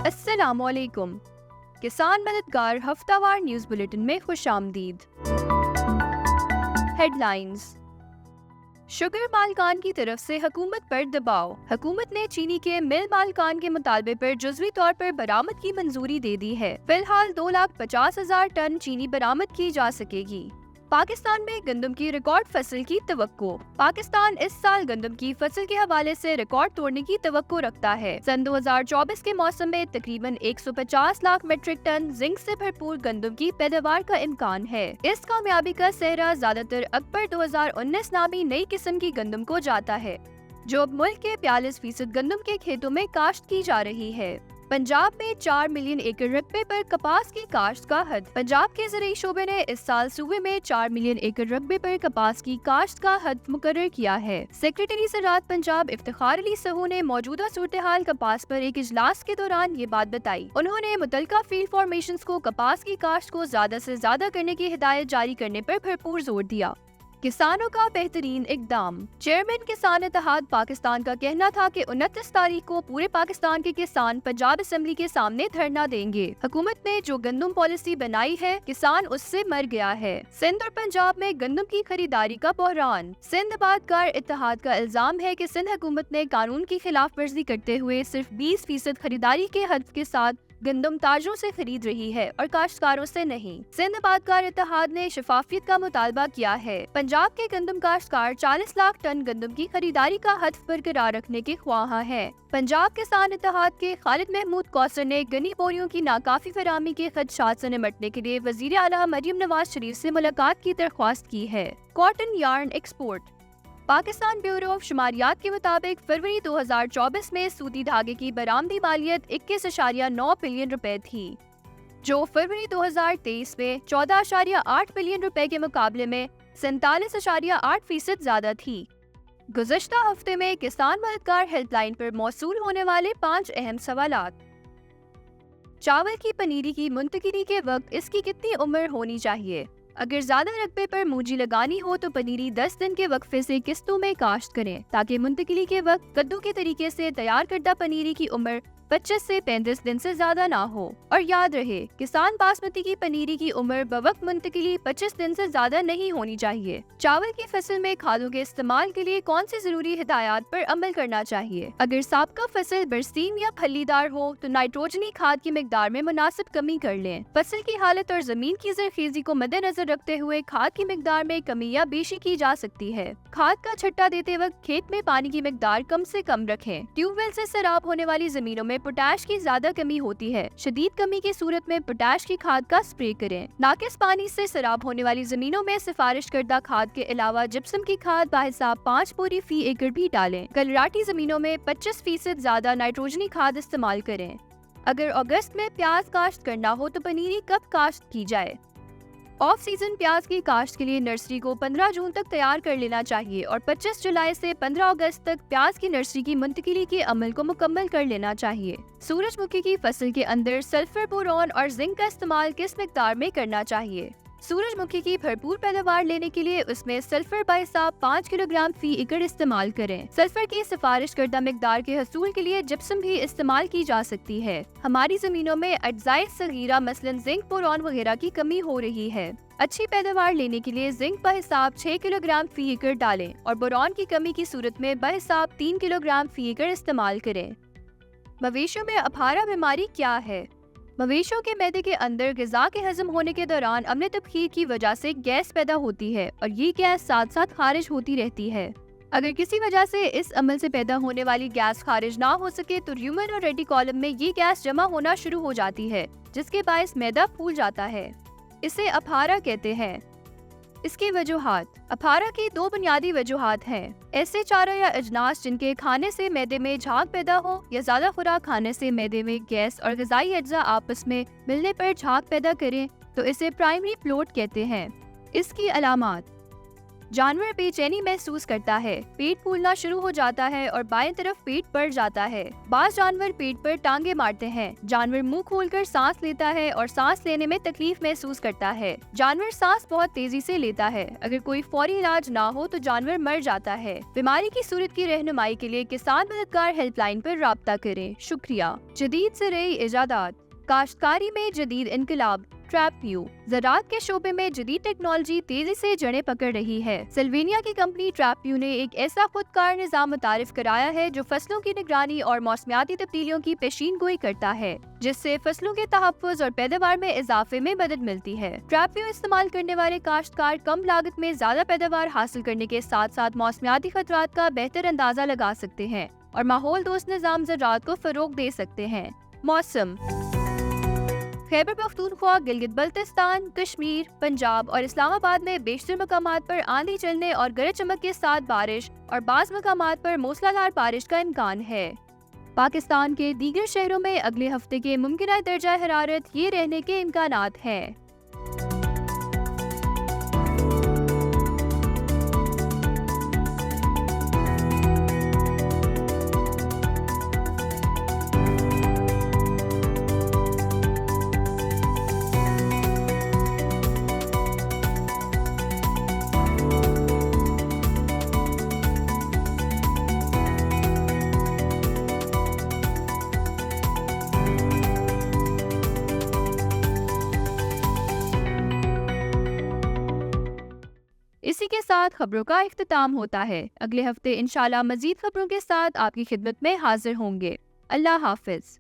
अस्सलाम वालेकुम। किसान मददगार हफ्तावार न्यूज़ बुलेटिन में खुशामदीद। हेडलाइंस। शुगर मालकान की तरफ से हुकूमत पर दबाव। हुकूमत ने चीनी के मिल मालकान के मुतालबे पर जुज़वी तौर पर बरामद की मंजूरी दे दी है। फिलहाल 2,50,000 टन चीनी बरामद की जा सकेगी। पाकिस्तान में गंदम की रिकॉर्ड फसल की तवक्को। पाकिस्तान इस साल गंदम की फसल के हवाले से रिकॉर्ड तोड़ने की तवक्को रखता है। सन 2024 के मौसम में तकरीबन 150 लाख मीट्रिक टन जिंक से भरपूर गंदम की पैदावार का इम्कान है। इस कामयाबी का सेहरा ज्यादातर अक्बर 2019 नामी नई किस्म की गंदम को जाता है, जो अब मुल्क के 42% गंदम के खेतों में काश्त की जा रही है। पंजाब में 4 मिलियन एकड़ रकबे पर कपास की काश्त का हद। पंजाब के ज़राई शोबे ने इस साल सूबे में 4 मिलियन एकड़ रकबे पर कपास की काश्त का हद मुकर्रर किया है। सेक्रेटरी ज़राअत पंजाब इफ्तिखार अली सहू ने मौजूदा सूरत हाल कपास पर एक इजलास के दौरान ये बात बताई। उन्होंने मुतल्लिका फील्ड फॉर्मेशंस को कपास की काश्त को ज्यादा से ज्यादा करने की हिदायत जारी करने पर भरपूर जोर दिया। किसानों का बेहतरीन इकदाम। चेयरमैन किसान इत्तेहाद पाकिस्तान का कहना था कि 29 तारीख को पूरे पाकिस्तान के किसान पंजाब असेंबली के सामने धरना देंगे। हुकूमत ने जो गंदम पॉलिसी बनाई है, किसान उससे मर गया है। सिंध और पंजाब में गंदम की खरीदारी का बहरान। सिंध आबादकार इत्तेहाद का इल्जाम है कि सिंध हुकूमत ने कानून की खिलाफ वर्जी करते हुए सिर्फ 20% खरीदारी के हद के साथ गंदम ताजरों से खरीद रही है और काश्तकारों से नहीं। सिंध आबादकार इत्तेहाद ने शफाफियत का मुतालबा किया है। पंजाब के गंदम काश्तकार 40 लाख टन गंदम की खरीदारी का हद बरकरार रखने के ख्वाहा है। पंजाब किसान इत्तेहाद के खालिद महमूद कौसर ने गनी बोरियों की नाकाफी फराहमी के खदशात से निपटने के लिए वजीर आला मरियम नवाज शरीफ से मुलाकात की दरख्वास्त की है। Cotton yarn export. Pakistan bureau of शुमारियात के मुताबिक फरवरी 2024 में सूती धागे की बरामदी मालियत 21.9 बिलियन रुपए थी, जो फरवरी 2023 में 14.8 बिलियन रुपए के मुकाबले में 47.8% ज्यादा थी। गुज़श्ता हफ्ते में किसान मददगार हेल्पलाइन पर मौसूल होने वाले 5 अहम सवालात। चावल की पनीरी की मुंतकिली के वक्त इसकी कितनी उम्र होनी चाहिए? अगर ज्यादा रकबे पर मूंजी लगानी हो तो पनीरी 10 दिन के वक्फे से किस्तों में काश्त करें, ताकि मुंतकिली के वक्त कद्दू के तरीके से तैयार करदा पनीरी की उम्र 25 से 35 दिन से ज्यादा ना हो। और याद रहे, किसान बासमती की पनीरी की उम्र बवक्त मुंतकिली 25 दिन से ज्यादा नहीं होनी चाहिए। चावल की फसल में खादों के इस्तेमाल के लिए कौन सी जरूरी हिदायत पर अमल करना चाहिए? अगर साबका फसल बरसीम या फलीदार हो तो नाइट्रोजनी खाद की मिकदार में मुनासिब कमी कर लें। फसल की हालत और जमीन की जरखेजी को मद्देनजर रखते हुए खाद की मिकदार में कमी या बेशी की जा सकती है। खाद का छट्टा देते वक्त खेत में पानी की मिकदार कम से कम रखें। ट्यूबवेल से सैराब होने वाली जमीनों में पोटाश की ज्यादा कमी होती है। शदीद कमी की सूरत में पोटाश की खाद का स्प्रे करें। नाकिस पानी से सैराब होने वाली जमीनों में सिफारिश करदा खाद के अलावा जिप्सम की खाद बाहिसाब 5 बोरी फी एकड़ भी डालें। कलराटी जमीनों में 25% ज्यादा नाइट्रोजनी खाद इस्तेमाल करें। अगर अगस्त में प्याज काश्त करना हो तो पनीरी कब काश्त की जाए? ऑफ सीजन प्याज की काश्त के लिए नर्सरी को 15 जून तक तैयार कर लेना चाहिए और 25 जुलाई से 15 अगस्त तक प्याज की नर्सरी की मुंतकिली के अमल को मुकम्मल कर लेना चाहिए। सूरजमुखी की फसल के अंदर सल्फर, बोरॉन और जिंक का इस्तेमाल किस मिकदार में करना चाहिए? सूरजमुखी की भरपूर पैदावार लेने के लिए उसमें सल्फर बाहिसाब 5 किलोग्राम फी एकड़ इस्तेमाल करें। सल्फर की सिफारिश करदा मिकदार के हसूल के लिए जिप्सम भी इस्तेमाल की जा सकती है। हमारी जमीनों में अज्जाए सगीरा मसलन जिंक, बोरॉन वगैरह की कमी हो रही है। अच्छी पैदावार लेने के लिए जिंक बाहिसाब 6 किलोग्राम फी एकड़ डालें और बोरॉन की कमी की सूरत में बाहिसाब 3 किलोग्राम फी एकड़ इस्तेमाल करें। मवेशियों में अफारा बीमारी क्या है? मवेशियों के मैदे के अंदर ग़िज़ा के हजम होने के दौरान अम्ल तबखीर की वजह से गैस पैदा होती है और ये गैस साथ साथ खारिज होती रहती है। अगर किसी वजह से इस अमल से पैदा होने वाली गैस खारिज ना हो सके तो र्यूमन और रेटिकुलम में ये गैस जमा होना शुरू हो जाती है, जिसके बायस मैदा फूल जाता है। इसे अफारा कहते हैं। इसकी वजूहात। अफारा की 2 बुनियादी वजूहात हैं। ऐसे चारा या अजनास जिनके खाने से मैदे में झाग पैदा हो या ज्यादा खुराक खाने से मैदे में गैस और ग़िज़ाई अज्जा आपस में मिलने पर झाग पैदा करें तो इसे प्राइमरी फ्लोट कहते हैं। इसकी अलामात। जानवर बेचैनी महसूस करता है, पेट फूलना शुरू हो जाता है और बाएं तरफ पेट बढ़ जाता है। बाज जानवर पेट पर टांगे मारते हैं। जानवर मुंह खोलकर सांस लेता है और सांस लेने में तकलीफ महसूस करता है। जानवर सांस बहुत तेजी से लेता है। अगर कोई फौरी इलाज ना हो तो जानवर मर जाता है। बीमारी की सूरत की रहनुमाई के लिए किसान मददगार हेल्पलाइन पर राब्ता करें। शुक्रिया। जदीद ज़राई इजादात, काश्तकारी में जदीद इनकलाब, ट्रैपव्यू। ज़राअत के शोबे में जदीद टेक्नोलॉजी तेजी से जड़ें पकड़ रही है। सिल्वेनिया की कंपनी ट्रैपव्यू ने एक ऐसा खुदकार निज़ाम मुतारिफ कराया है जो फसलों की निगरानी और मौसमियाती तब्दीलियों की पेशीन गोई करता है, जिससे फसलों के तहफ़्फ़ुज़ और पैदावार में इजाफे में मदद मिलती है। ट्रैपव्यू इस्तेमाल करने वाले काश्तकार कम लागत में ज्यादा पैदावार हासिल करने के साथ साथ मौसमियाती खतरात का बेहतर अंदाजा लगा सकते हैं और माहौल दोस्त निज़ाम ज़राअत को फरोग दे सकते हैं। मौसम। खैबर पख्तूनख्वा, गिलगित बल्तिस्तान, कश्मीर, पंजाब और इस्लामाबाद में बेशतर मकामात पर आंधी चलने और गरज चमक के साथ बारिश और बाज़ मकामात पर मूसलाधार बारिश का इम्कान है। पाकिस्तान के दीगर शहरों में अगले हफ्ते के मुमकिन दर्जा हरारत ये रहने के इम्कानात हैं। इसी के साथ खबरों का इख्तिताम होता है। अगले हफ्ते इंशाल्लाह मजीद खबरों के साथ आपकी खिदमत में हाजिर होंगे। अल्लाह हाफिज।